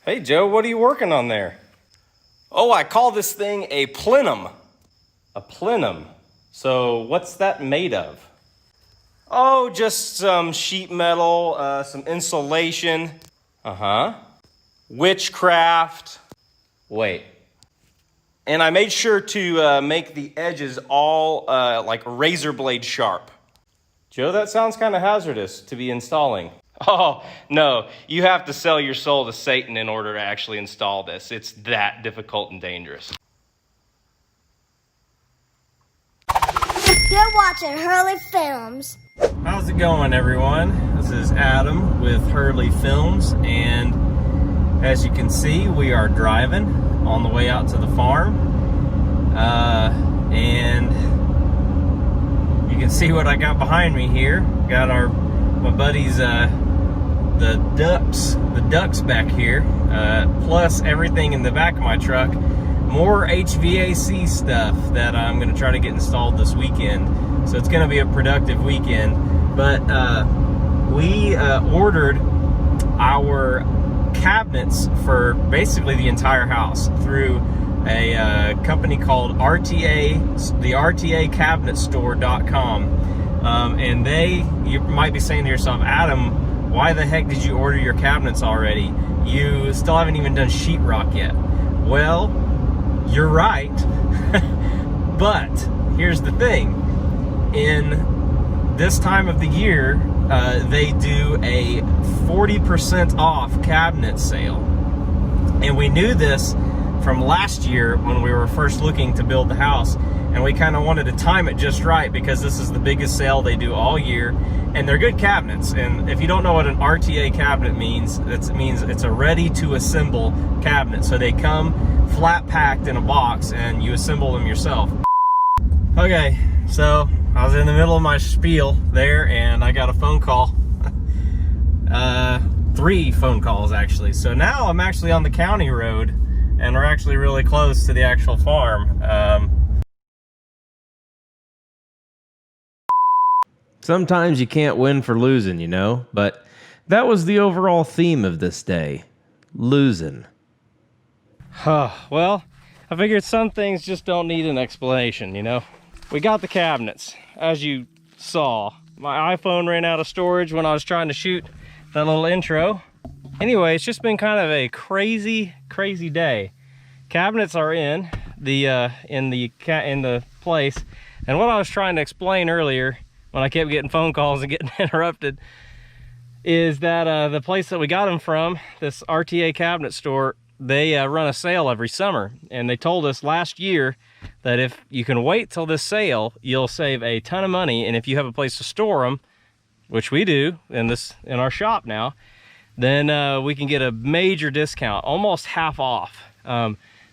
Hey Joe, what are you working on there? Oh, I call this thing a plenum. A plenum. So what's that made of? Oh, just some sheet metal, some insulation. Witchcraft. Wait. And I made sure to make the edges all like razor blade sharp. Joe, that sounds kind of hazardous to be installing. Oh, no, you have to sell your soul to Satan in order to actually install this. It's that difficult and dangerous. You're watching Hurley Films. How's it going, everyone? This is Adam with Hurley Films, and as you can see, we are driving on the way out to the farm. And you can see what I got behind me here. Got my buddies, the ducks back here, plus everything in the back of my truck. More HVAC stuff that I'm going to try to get installed this weekend. So it's going to be a productive weekend. But we ordered our cabinets for basically the entire house through a company called RTA, the RTACabinetStore.com. And you might be saying to yourself, Adam, why the heck did you order your cabinets already? You still haven't even done sheetrock yet. Well, you're right. But here's the thing. In this time of the year, they do a 40% off cabinet sale. And we knew this from last year when we were first looking to build the house. And we kind of wanted to time it just right because this is the biggest sale they do all year. And they're good cabinets. And if you don't know what an RTA cabinet means, it means it's a ready-to-assemble cabinet. So they come flat packed in a box and you assemble them yourself. Okay, so I was in the middle of my spiel there and I got a phone call. 3 phone calls actually. So now I'm actually on the county road and we're actually really close to the actual farm. Sometimes you can't win for losing, you know, but that was the overall theme of this day, losing. Well, I figured some things just don't need an explanation, you know. We got the cabinets, as you saw. My iPhone ran out of storage when I was trying to shoot that little intro. Anyway, it's just been kind of a crazy day. Cabinets are in the place, and what I was trying to explain earlier, when I kept getting phone calls and getting interrupted, is that the place that we got them from, this RTA cabinet store, they run a sale every summer. And they told us last year that if you can wait till this sale, you'll save a ton of money. And if you have a place to store them, which we do in our shop now, then we can get a major discount, almost half off.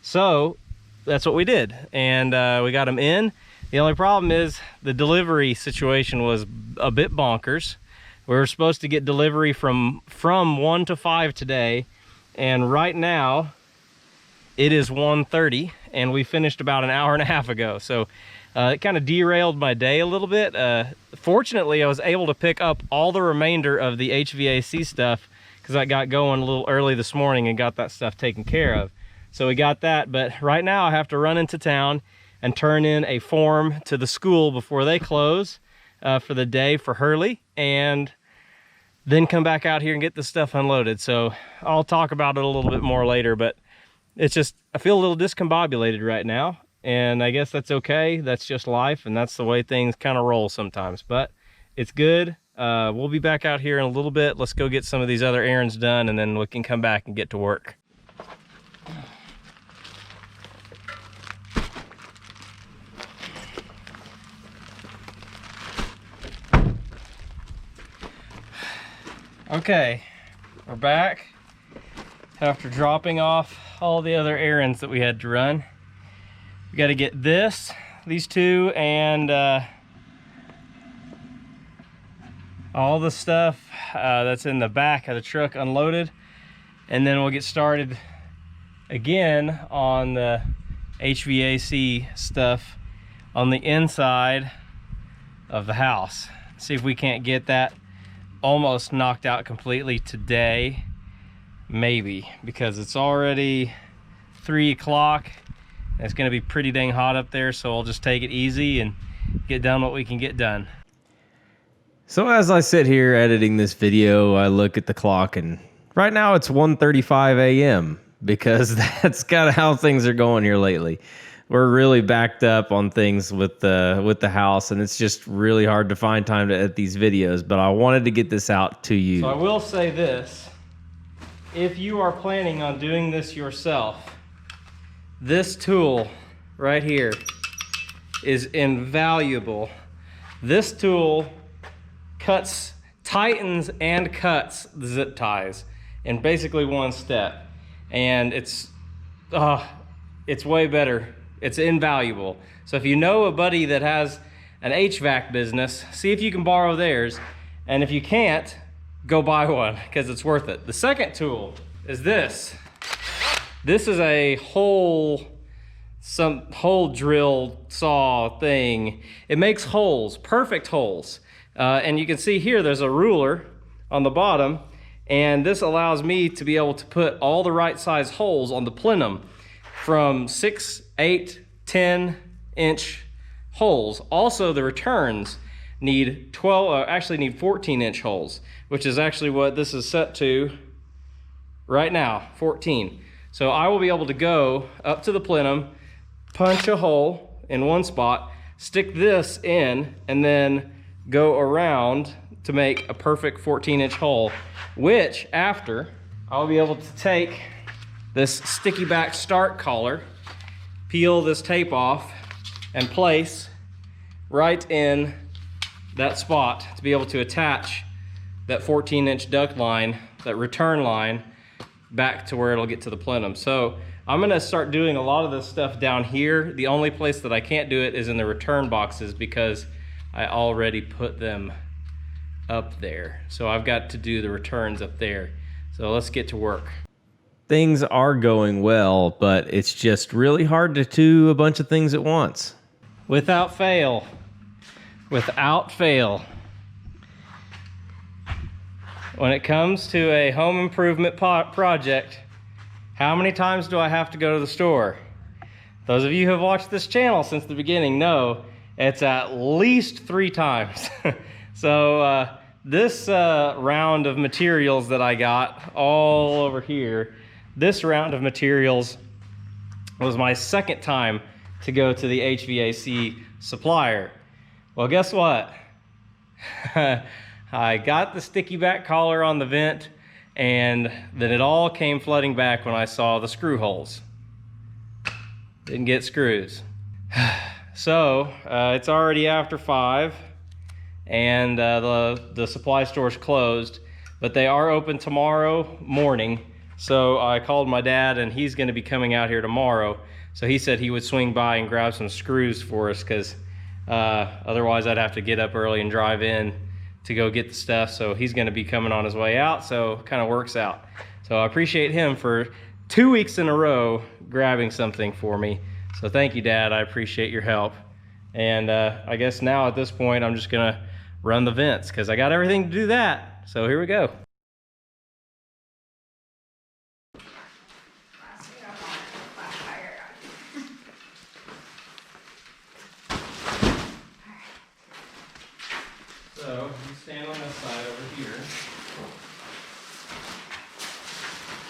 So that's what we did. And we got them in. The only problem is the delivery situation was a bit bonkers. We were supposed to get delivery from 1 to 5 today, and right now it is 1:30, and we finished about an hour and a half ago. So it kind of derailed my day a little bit. Fortunately, I was able to pick up all the remainder of the HVAC stuff because I got going a little early this morning and got that stuff taken care of. So we got that, but right now I have to run into town and turn in a form to the school before they close for the day for Hurley, and then come back out here and get this stuff unloaded. So I'll talk about it a little bit more later, but it's just, I feel a little discombobulated right now, and I guess that's okay. That's just life, and that's the way things kind of roll sometimes, but it's good. We'll be back out here in a little bit. Let's go get some of these other errands done, and then we can come back and get to work. Okay, we're back after dropping off all the other errands that we had to run. We got to get these 2, and all the stuff that's in the back of the truck unloaded, and then we'll get started again on the HVAC stuff on the inside of the house. See if we can't get that almost knocked out completely today. maybe, because it's already 3 o'clock. It's gonna be pretty dang hot up there, so I'll just take it easy and get done what we can get done. So as I sit here editing this video, I look at the clock and right now it's 1:35 a.m. because that's kind of how things are going here lately. We're really backed up on things with the house, and it's just really hard to find time to edit these videos, but I wanted to get this out to you. So I will say this, if you are planning on doing this yourself, this tool right here is invaluable. This tool tightens and cuts the zip ties in basically one step, and it's way better. It's invaluable. So if you know a buddy that has an HVAC business, see if you can borrow theirs, and if you can't, go buy one because it's worth it. The second tool is this. This is a hole drill saw thing. It makes holes, perfect holes. And you can see here there's a ruler on the bottom, and this allows me to be able to put all the right size holes on the plenum from 6, 8, 10-inch holes. Also, the returns need 14-inch holes, which is actually what this is set to right now, 14. So I will be able to go up to the plenum, punch a hole in one spot, stick this in, and then go around to make a perfect 14-inch hole, which after I'll be able to take this sticky back start collar, peel this tape off, and place right in that spot to be able to attach that 14-inch duct line, that return line, back to where it'll get to the plenum. So I'm gonna start doing a lot of this stuff down here. The only place that I can't do it is in the return boxes because I already put them up there. So I've got to do the returns up there. So let's get to work. Things are going well, but it's just really hard to do a bunch of things at once. Without fail. Without fail. When it comes to a home improvement project, how many times do I have to go to the store? Those of you who have watched this channel since the beginning know it's at least 3 times. So this round of materials that I got all over here, this round of materials was my second time to go to the HVAC supplier. Well, guess what? I got the sticky back collar on the vent, and then it all came flooding back when I saw the screw holes. Didn't get screws. So it's already after 5, and the supply store's closed, but they are open tomorrow morning. So I called my dad, and he's gonna be coming out here tomorrow. So he said he would swing by and grab some screws for us, because otherwise I'd have to get up early and drive in to go get the stuff. So he's gonna be coming on his way out, so kind of works out. So I appreciate him for 2 weeks in a row grabbing something for me. So thank you, Dad, I appreciate your help. And I guess now at this point, I'm just gonna run the vents because I got everything to do that. So here we go. So you stand on this side over here.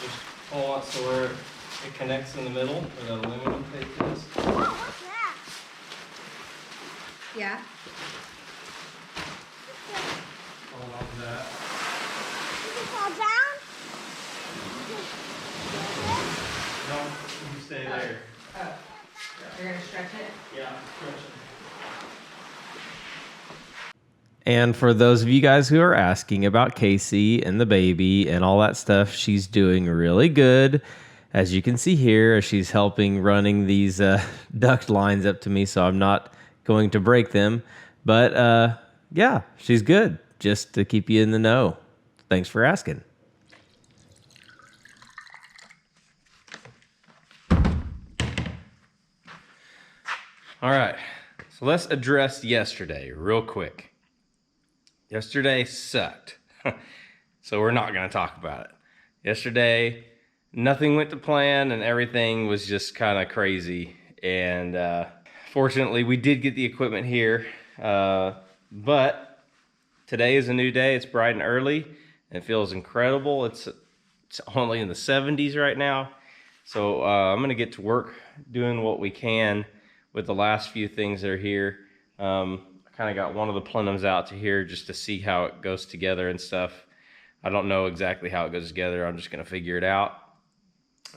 Just pull it so where it connects in the middle, where that aluminum tape is. Yeah. Hold on to that. Did it fall down? No, you stay there. Oh, you're gonna stretch it? Yeah, stretch it. And for those of you guys who are asking about Casey and the baby and all that stuff, she's doing really good. As you can see here, she's helping running these duct lines up to me, so I'm not going to break them. But yeah, she's good, just to keep you in the know. Thanks for asking. All right, so let's address yesterday real quick. Yesterday sucked, so we're not going to talk about it. Yesterday, nothing went to plan and everything was just kind of crazy. And fortunately, we did get the equipment here. But today is a new day. It's bright and early. It feels incredible. It's only in the 70s right now. So I'm gonna get to work doing what we can with the last few things that are here. I kind of got one of the plenums out to here just to see how it goes together and stuff. I don't know exactly how it goes together. I'm just gonna figure it out.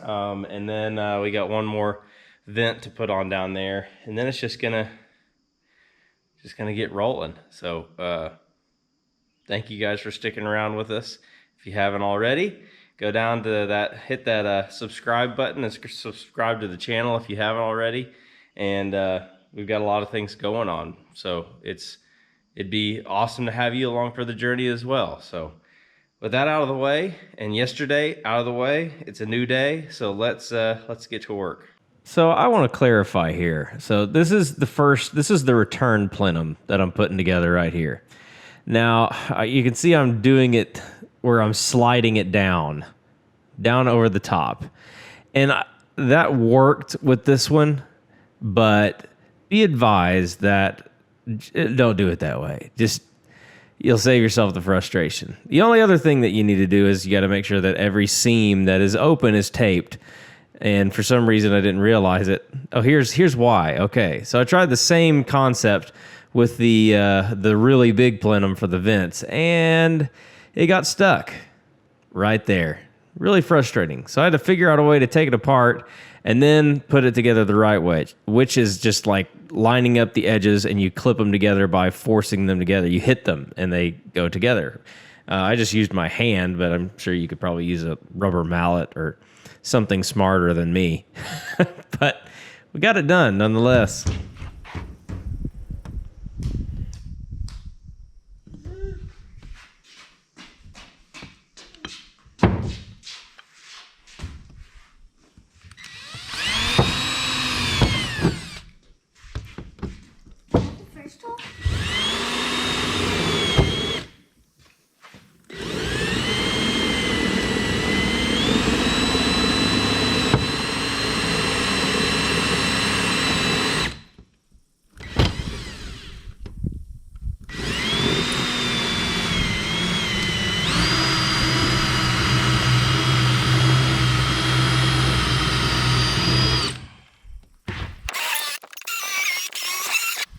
And then we got one more vent to put on down there, and then it's just gonna get rolling. So thank you guys for sticking around with us. If you haven't already, go down to that, hit that subscribe button and subscribe to the channel if you haven't already. And we've got a lot of things going on, so it'd be awesome to have you along for the journey as well. So with that out of the way, and yesterday out of the way, it's a new day. So let's get to work. So I want to clarify here. So this is the return plenum that I'm putting together right here. Now you can see I'm doing it where I'm sliding it down over the top. And that worked with this one, but be advised that don't do it that way. You'll save yourself the frustration. The only other thing that you need to do is you got to make sure that every seam that is open is taped. And for some reason I didn't realize it. Oh, here's why. Okay, so I tried the same concept with the really big plenum for the vents, and it got stuck right there. Really frustrating. So I had to figure out a way to take it apart and then put it together the right way, which is just like lining up the edges, and you clip them together by forcing them together. You hit them and they go together. I just used my hand, but I'm sure you could probably use a rubber mallet or something smarter than me. But we got it done nonetheless. First hole?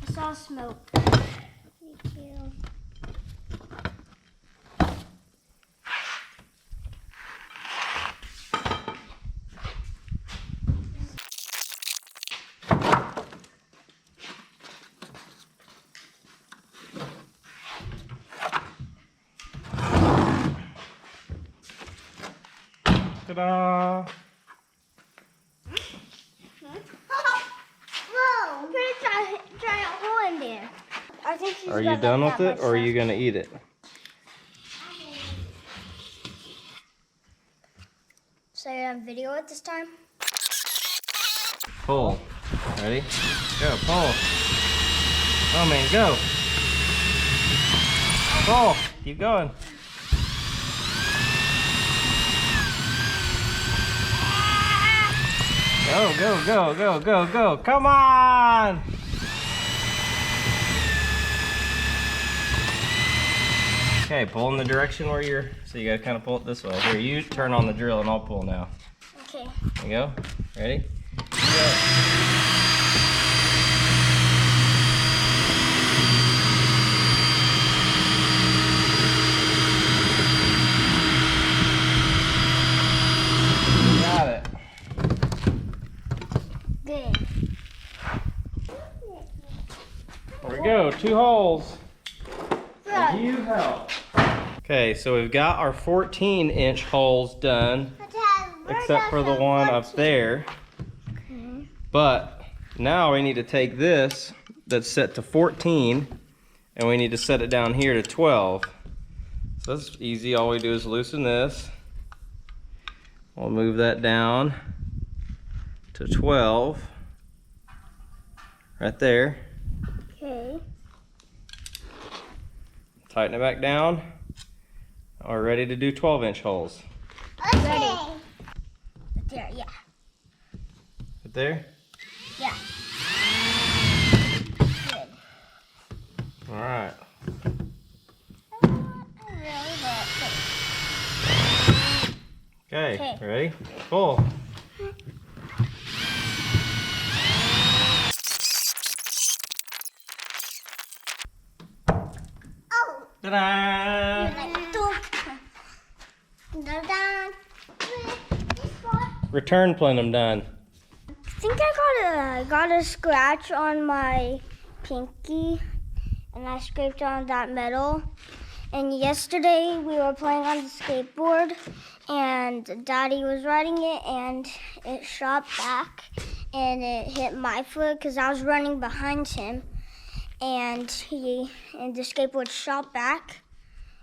I saw smoke. Me too. Ta-da! Whoa! Put a giant hole in there. I think she's Are you done with it, or are you gonna eat it? So you're on video at this time? Pull. Ready? Go, pull. Oh man, go. Pull. Keep going. Go, go, go, go, go, go. Come on! Okay, pull in the direction where you're, so you gotta kind of pull it this way. Here, you turn on the drill and I'll pull now. Okay. There you go. Ready? Go. Got it. Good. There we go, 2 holes. Good. You help. Okay, so we've got our 14-inch holes done, except for the one up there. Okay. But now we need to take this that's set to 14, and we need to set it down here to 12. So that's easy. All we do is loosen this. We'll move that down to 12, right there. Okay. Tighten it back down. We're ready to do 12-inch holes. Okay. There, yeah. Right there? Yeah. Good. All right. Really, but Okay, Okay. ready? Pull. oh, Ta-da! like dunk. Da-da. This one. Return plenum done. I think I got a scratch on my pinky, and I scraped on that metal. And yesterday we were playing on the skateboard, and Daddy was riding it, and it shot back, and it hit my foot because I was running behind him, and the skateboard shot back,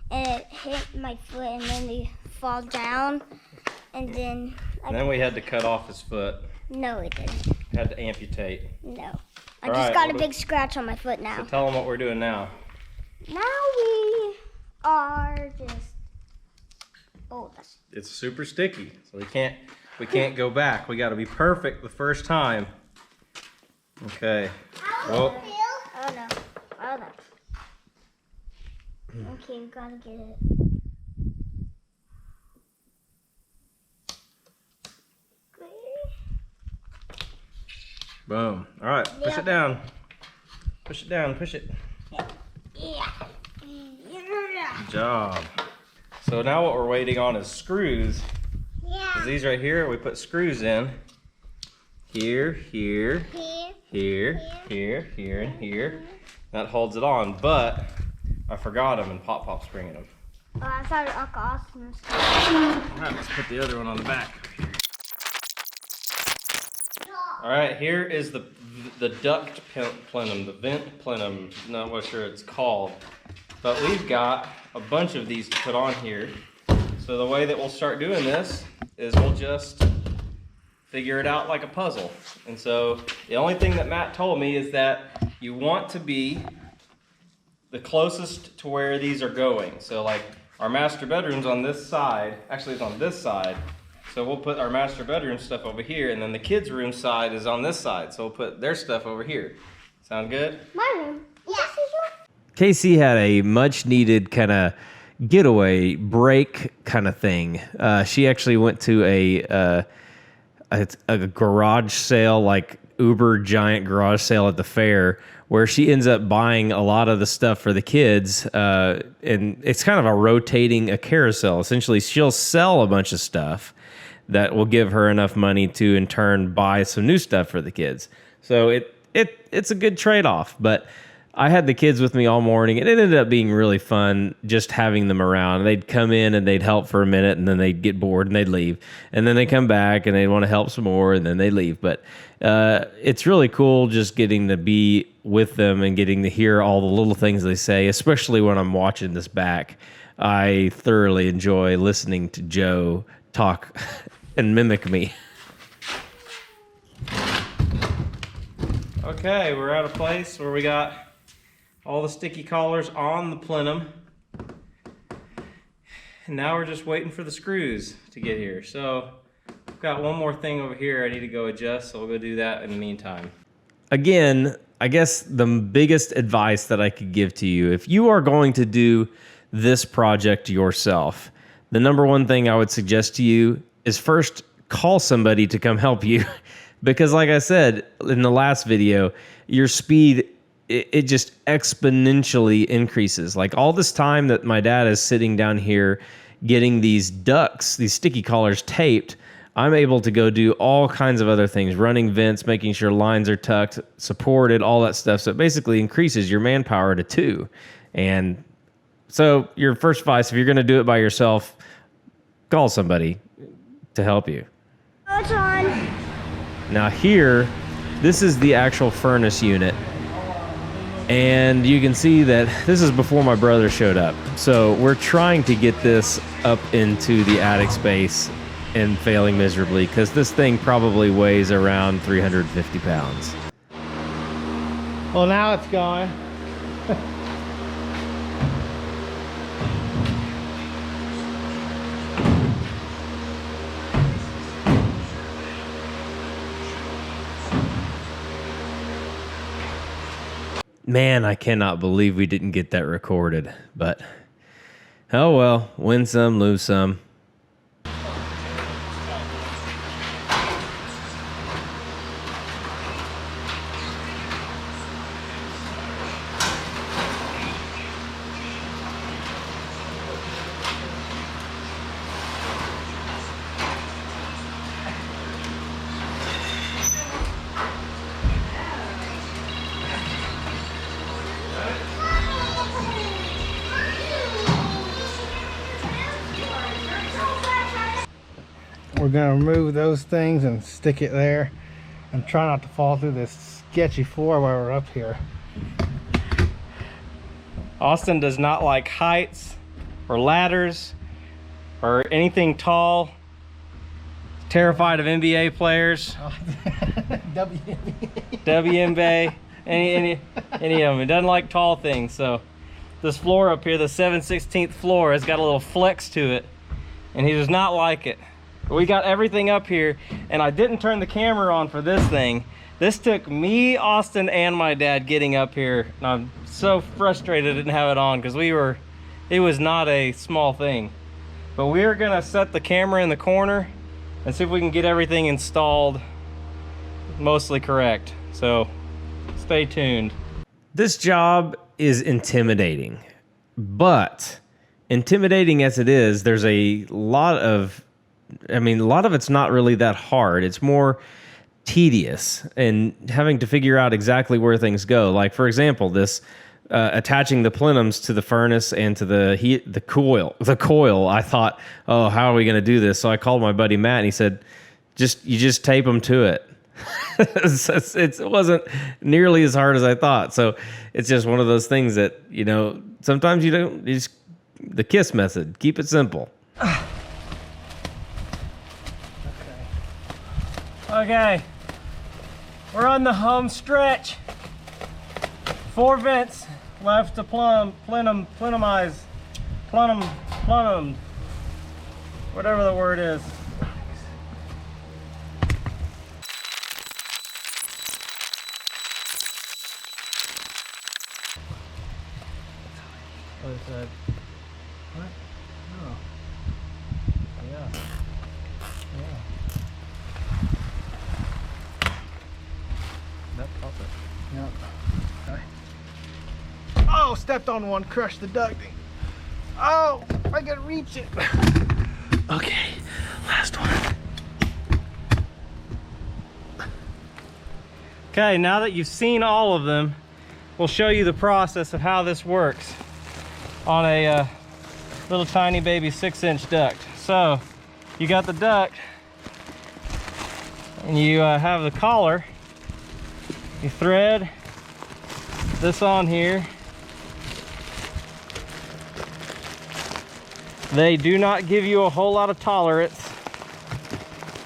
and it hit my foot, and then we fall down, and then And then we had to cut off his foot. no, it didn't. Had to amputate. No, I All just right, got a what big scratch on my foot now. So tell them what we're doing now. Now we are just. Oh, that's. It's super sticky, so we can't go back. We got to be perfect the first time. Okay. Oh. Oh no. Oh no. Okay, we gotta get it. Boom. All right, push Yeah. it down. Push it down. Push it. Yeah. Good job. So now what we're waiting on is screws. Yeah. These right here, we put screws in. Here, here, Here. here, here, and here. That holds it on, but I forgot them and Pop-Pop's bringing them. Oh, I thought Uncle Austin was. All right, let's put the other one on the back. All right, here is the duct plenum, the vent plenum. Not what sure it's called, but we've got a bunch of these to put on here. So the way that we'll start doing this is we'll just figure it out like a puzzle. And so the only thing that Matt told me is that you want to be the closest to where these are going. So like our master bedroom's on this side, actually it's on this side. So we'll put our master bedroom stuff over here, and then the kids' room side is on this side. So we'll put their stuff over here. Sound good? My room. Yeah. Casey had a much needed kind of getaway break kind of thing. She actually went to a garage sale, like uber giant garage sale at the fair, where she ends up buying a lot of the stuff for the kids. And it's kind of a carousel. Essentially, she'll sell a bunch of stuff that will give her enough money to in turn buy some new stuff for the kids. So it's a good trade-off. But I had the kids with me all morning, and it ended up being really fun just having them around. They'd come in and they'd help for a minute, and then they'd get bored and they'd leave. And then they come back and they'd want to help some more, and then they leave. But it's really cool just getting to be with them and getting to hear all the little things they say, especially when I'm watching this back. I thoroughly enjoy listening to Joe talk and mimic me. Okay, we're at a place where we got all the sticky collars on the plenum. And now we're just waiting for the screws to get here. So I've got one more thing over here I need to go adjust, so we'll go do that in the meantime. Again, I guess the biggest advice that I could give to you, if you are going to do this project yourself, the number one thing I would suggest to you is first call somebody to come help you. Because like I said in the last video, your speed, it just exponentially increases. Like all this time that my dad is sitting down here getting these ducts, these sticky collars taped, I'm able to go do all kinds of other things, running vents, making sure lines are tucked, supported, all that stuff. So it basically increases your manpower to 2. And so your first advice, if you're going to do it by yourself, call somebody to help you. Oh, it's on. Now here, this is the actual furnace unit. And you can see that this is before my brother showed up. So we're trying to get this up into the attic space and failing miserably because this thing probably weighs around 350 pounds. Well, now it's going. Man, I cannot believe we didn't get that recorded. But, oh well, win some, lose some. We're gonna remove those things and stick it there and try not to fall through this sketchy floor while we're up here. Austin does not like heights or ladders or anything tall. Terrified of NBA players. WNBA, any of them. It doesn't like tall things. So this floor up here, the 7/16 floor, has got a little flex to it, and he does not like it. We got everything up here, and I didn't turn the camera on for this thing. This took me, Austin, and my dad getting up here, and I'm so frustrated I didn't have it on because it was not a small thing. But we're gonna set the camera in the corner and see if we can get everything installed mostly correct. So stay tuned. This job is intimidating, but intimidating as it is, there's a lot of it's not really that hard. It's more tedious and having to figure out exactly where things go. Like, for example, this attaching the plenums to the furnace and to the coil. I thought, oh, how are we going to do this? So I called my buddy Matt, and he said, you just tape them to it. It wasn't nearly as hard as I thought. So it's just one of those things that, sometimes the KISS method, keep it simple. Okay, we're on the home stretch. 4 vents left to plenum, whatever the word is. Other side. What? No. Yeah. Yeah. That popped it. Yep. Okay. Oh, stepped on one, crushed the ducting. Oh, I can reach it. Okay, last one. Okay, now that you've seen all of them, we'll show you the process of how this works on a little tiny baby 6-inch duct. So you got the duct and you have the collar. You thread this on here. They do not give you a whole lot of tolerance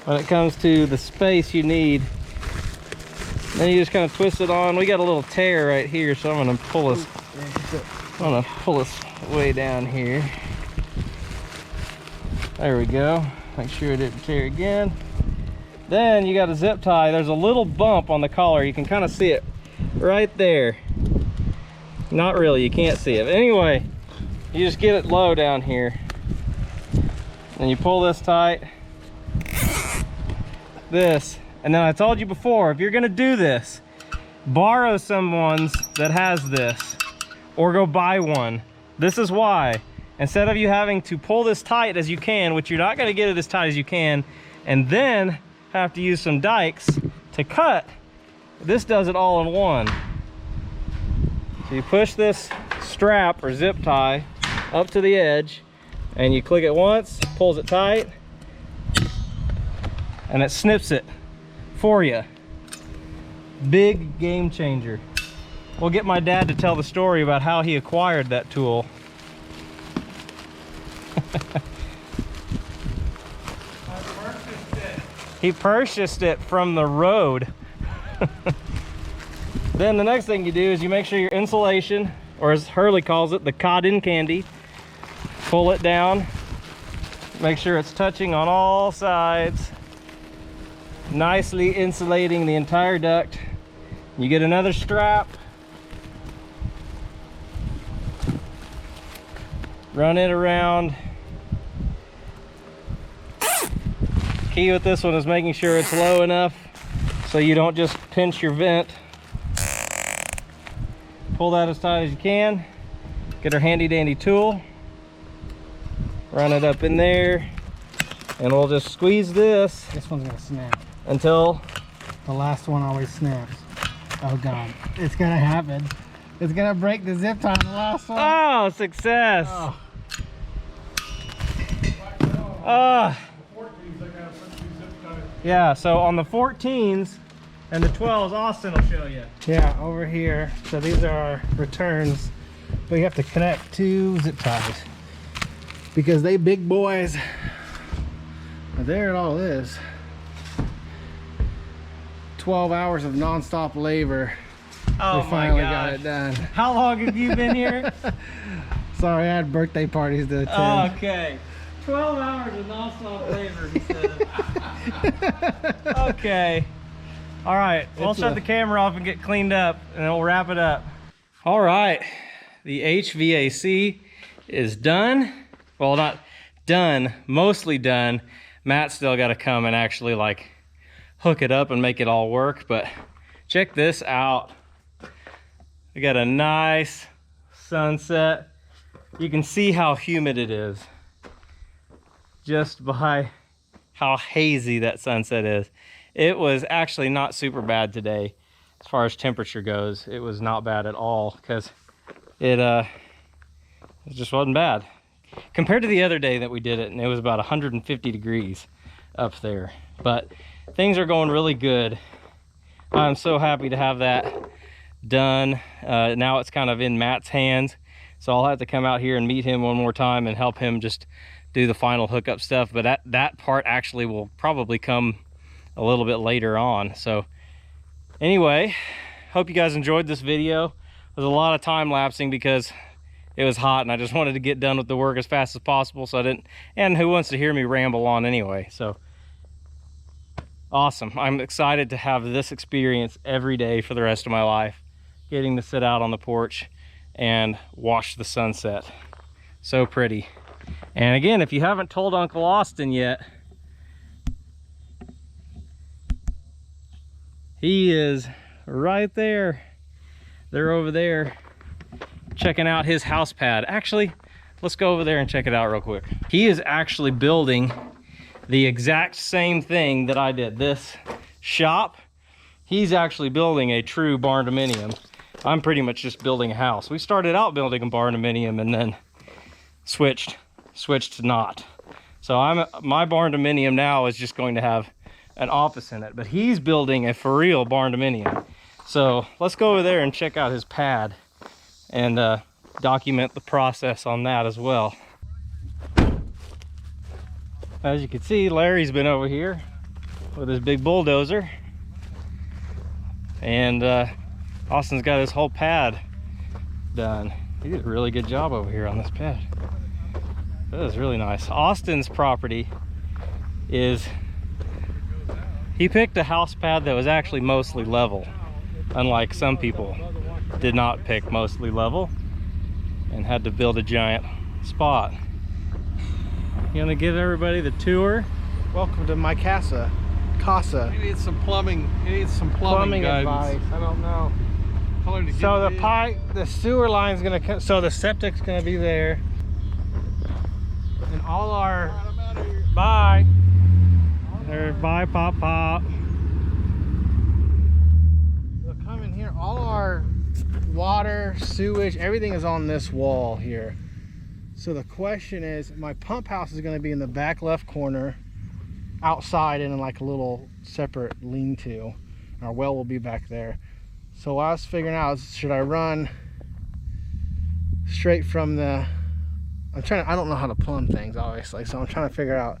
when it comes to the space you need. Then you just kind of twist it on. We got a little tear right here, so I'm gonna pull this way down here. There we go. Make sure it didn't tear again. Then you got a zip tie. There's a little bump on the collar. You can kind of see it right there. Not really, you can't see it. But anyway, you just get it low down here. And you pull this tight. This. And then I told you before, if you're gonna do this, borrow someone's that has this, or go buy one. This is why. Instead of you having to pull this tight as you can, which you're not gonna get it as tight as you can, and then have to use some dikes to cut, this does it all in one. So you push this strap or zip tie up to the edge, and you click it once, pulls it tight, and it snips it for you. Big game changer. We'll get my dad to tell the story about how he acquired that tool. He purchased it from the road. Then the next thing you do is you make sure your insulation, or as Hurley calls it, the cotton candy, pull it down, make sure it's touching on all sides, nicely insulating the entire duct. You get another strap, run it around. Key with this one is making sure it's low enough so you don't just pinch your vent. Pull that as tight as you can. Get our handy dandy tool. Run it up in there. And we'll just squeeze this. This one's gonna snap. Until the last one always snaps. Oh God, it's gonna happen. It's gonna break the zip tie on the last one. Oh, success. Oh. Yeah, so on the 14s and the 12s, Austin will show you. Yeah, over here. So these are our returns. We have to connect 2 zip ties because they big boys. But there it all is. 12 hours of non-stop labor. Oh, we finally my got gosh. it done. How long have you been here? Sorry, I had birthday parties to attend. Okay. 12 hours of non-stop labor, he said. Okay. All right, we'll shut the camera off and get cleaned up, and then we'll wrap it up. All right, the HVAC is done. Well, not done, mostly done. Matt's still got to come and actually like hook it up and make it all work, but check this out. We got a nice sunset. You can see how humid it is just by how hazy that sunset is. It was actually not super bad today as far as temperature goes. It was not bad at all because it just wasn't bad compared to the other day that we did it, and it was about 150 degrees up there. But things are going really good. I'm so happy to have that done. Now it's kind of in Matt's hands, so I'll have to come out here and meet him one more time and help him just do the final hookup stuff. But that part actually will probably come a little bit later on. So anyway, hope you guys enjoyed this video. There's a lot of time lapsing because it was hot and I just wanted to get done with the work as fast as possible, so I didn't, and who wants to hear me ramble on anyway? So awesome. I'm excited to have this experience every day for the rest of my life, getting to sit out on the porch and watch the sunset. So pretty. And again, if you haven't told Uncle Austin yet, he is right there. They're over there checking out his house pad. Actually, let's go over there and check it out real quick. He is actually building the exact same thing that I did. This shop, he's actually building a true Barndominium. I'm pretty much just building a house. We started out building a Barndominium and then switched to not. So my Barndominium now is just going to have an office in it, but he's building a for real Barndominium. So let's go over there and check out his pad and document the process on that as well. As you can see, Larry's been over here with his big bulldozer, and Austin's got his whole pad done. He did a really good job over here on this pad. That is really nice. Austin's property is, he picked a house pad that was actually mostly level, unlike some people did not pick mostly level and had to build a giant spot. You gonna give everybody the tour? Welcome to my casa. He needs some plumbing. He needs some plumbing advice. guidance. I don't know. So the pipe, the sewer line's gonna come, so the septic's gonna be there. And all our, bye. There, bye, pop, pop. We'll come in here, all our water, sewage, everything is on this wall here. So the question is, my pump house is gonna be in the back left corner, outside in like a little separate lean-to. Our well will be back there. So what I was figuring out is, should I run straight from the, I don't know how to plumb things obviously, so I'm trying to figure out.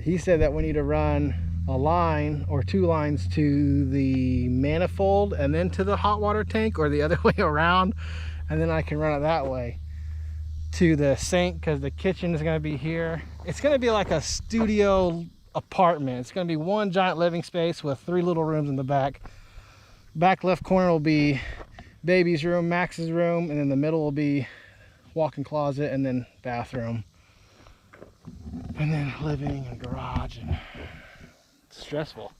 He said that we need to run a line or 2 lines to the manifold and then to the hot water tank, or the other way around, and then I can run it that way to the sink, because the kitchen is going to be here. It's going to be like a studio apartment. It's going to be one giant living space with 3 little rooms in the back. Back left corner will be baby's room, Max's room, and in the middle will be walk-in closet, and then bathroom, and then living and garage, and it's stressful.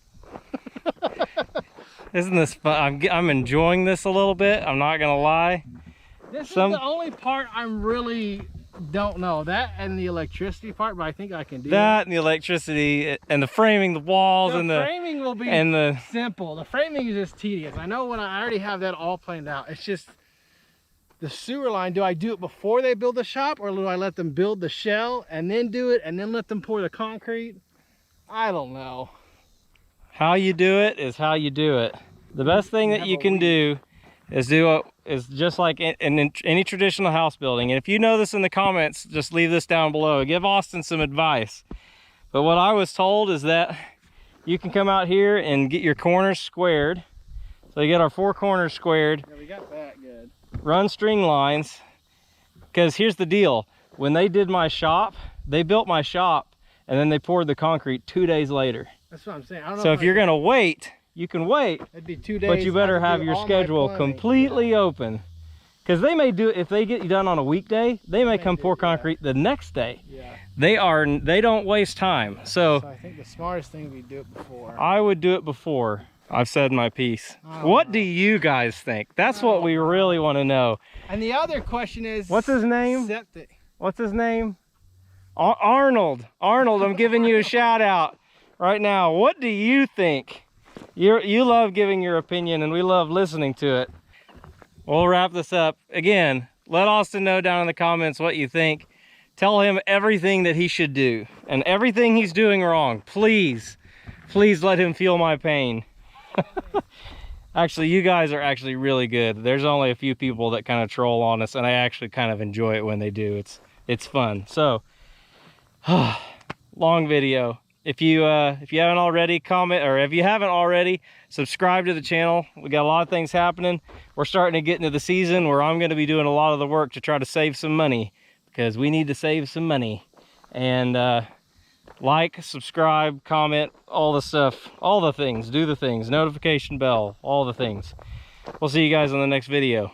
Isn't this fun? I'm enjoying this a little bit. I'm not gonna lie. This is the only part I'm really don't know. That and the electricity part, but I think I can do that. And the electricity and the framing, the walls, and the framing will be simple. The framing is just tedious. I know when I already have that all planned out. It's just the sewer line. Do I do it before they build the shop, or do I let them build the shell and then do it and then let them pour the concrete? I don't know. How you do it is how you do it. The best thing that you can do is just like in any traditional house building. And if you know this in the comments, just leave this down below. Give Austin some advice. But what I was told is that you can come out here and get your corners squared. So you get our 4 corners squared. Yeah, we got that good. Run string lines. Because here's the deal. When they did my shop, they built my shop and then they poured the concrete 2 days later. That's what I'm saying. I don't know So if you're gonna wait, you can wait. It'd be 2 days. But you better have your schedule completely open. Because they may do it, if they get you done on a weekday, they may come pour concrete the next day. Yeah. They don't waste time. So I think the smartest thing would be do it before. I would do it before. I've said my piece. What do you guys think? That's what we really want to know. And the other question is, what's his name? Septic. What's his name? Arnold. Arnold, I'm giving you a shout out right now. What do you think? You love giving your opinion and we love listening to it. We'll wrap this up. Again, let Austin know down in the comments what you think. Tell him everything that he should do and everything he's doing wrong. Please let him feel my pain. Actually, you guys are actually really good. There's only a few people that kind of troll on us and I actually kind of enjoy it when they do. It's fun. So, long video. If you haven't already, comment, or if you haven't already, subscribe to the channel. We got a lot of things happening. We're starting to get into the season where I'm going to be doing a lot of the work to try to save some money, because we need to save some money. And like, subscribe, comment, all the stuff, all the things, do the things, notification bell, all the things. We'll see you guys on the next video.